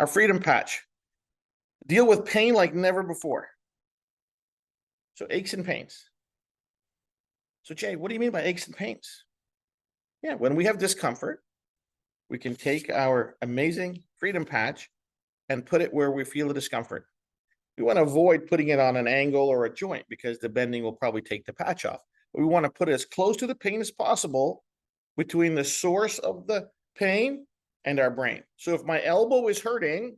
our freedom patch. Deal with pain like never before. So aches and pains. So Jay, what do you mean by aches and pains? Yeah, when we have discomfort, we can take our amazing freedom patch and put it where we feel the discomfort. We want to avoid putting it on an angle or a joint because the bending will probably take the patch off. But we want to put it as close to the pain as possible between the source of the pain and our brain. So if my elbow is hurting,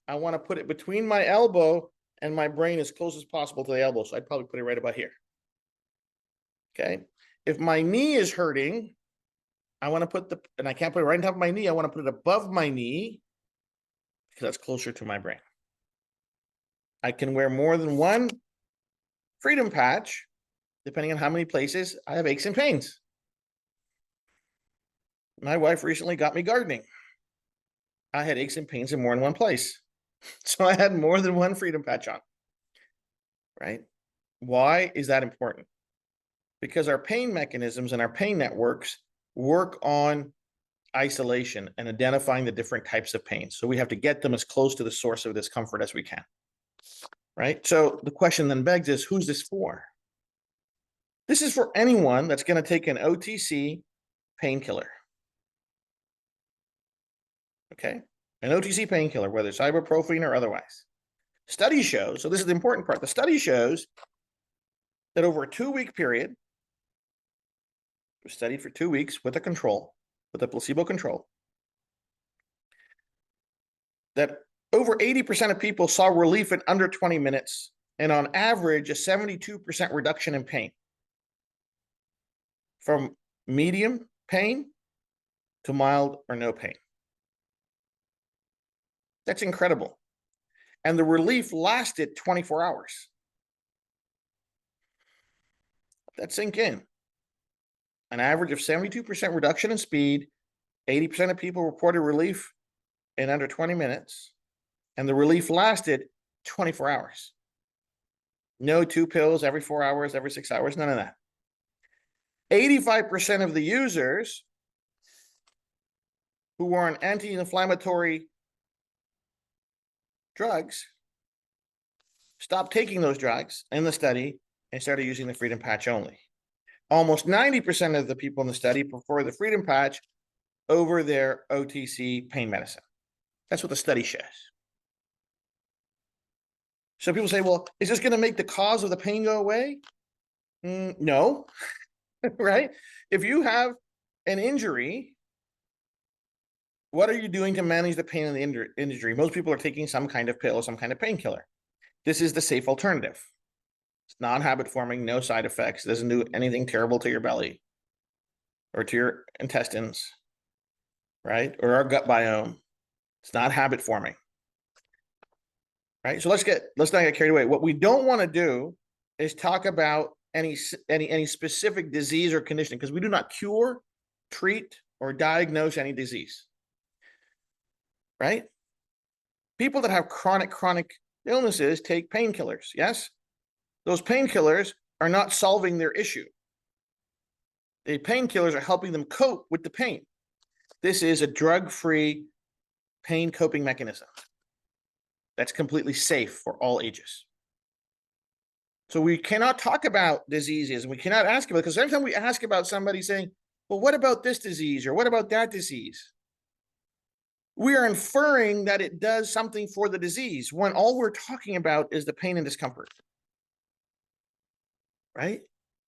I want to put it between my elbow and my brain as close as possible to the elbow. So I'd probably put it right about here. Okay. If my knee is hurting, I want to put and I can't put it right on top of my knee. I want to put it above my knee because that's closer to my brain. I can wear more than one freedom patch, depending on how many places I have aches and pains. My wife recently got me gardening. I had aches and pains in more than one place. So I had more than one freedom patch on, right? Why is that important? Because our pain mechanisms and our pain networks work on isolation and identifying the different types of pain. So we have to get them as close to the source of discomfort as we can, right? So the question then begs is, who's this for? This is for anyone that's going to take an OTC painkiller. Okay? An OTC painkiller, whether it's ibuprofen or otherwise. Study shows, so this is the important part, the study shows that over a 2-week period, it was studied for 2 weeks with a control, with a placebo control, that over 80% of people saw relief in under 20 minutes, and on average, a 72% reduction in pain. From medium pain to mild or no pain. That's incredible. And the relief lasted 24 hours. That sink in. An average of 72% reduction in speed, 80% of people reported relief in under 20 minutes, and the relief lasted 24 hours. No 2 pills every 4 hours, every 6 hours, none of that. 85% of the users who were on anti-inflammatory drugs stopped taking those drugs in the study and started using the freedom patch only. Almost 90% of the people in the study prefer the freedom patch over their OTC pain medicine. That's what the study shows. So people say, well, is this going to make the cause of the pain go away? No, right? If you have an injury, what are you doing to manage the pain in the injury? Most people are taking some kind of pill, some kind of painkiller. This is the safe alternative. It's non-habit forming, no side effects, doesn't do anything terrible to your belly or to your intestines, right? Or our gut biome. It's not habit forming, right? So let's not get carried away. What we don't want to do is talk about any specific disease or condition, because we do not cure, treat, or diagnose any disease, right? People that have chronic illnesses take painkillers, yes? Those painkillers are not solving their issue. The painkillers are helping them cope with the pain. This is a drug-free pain coping mechanism that's completely safe for all ages. So we cannot talk about diseases, and we cannot ask about it, because every time we ask about somebody saying, well, what about this disease or what about that disease? We are inferring that it does something for the disease when all we're talking about is the pain and discomfort, right?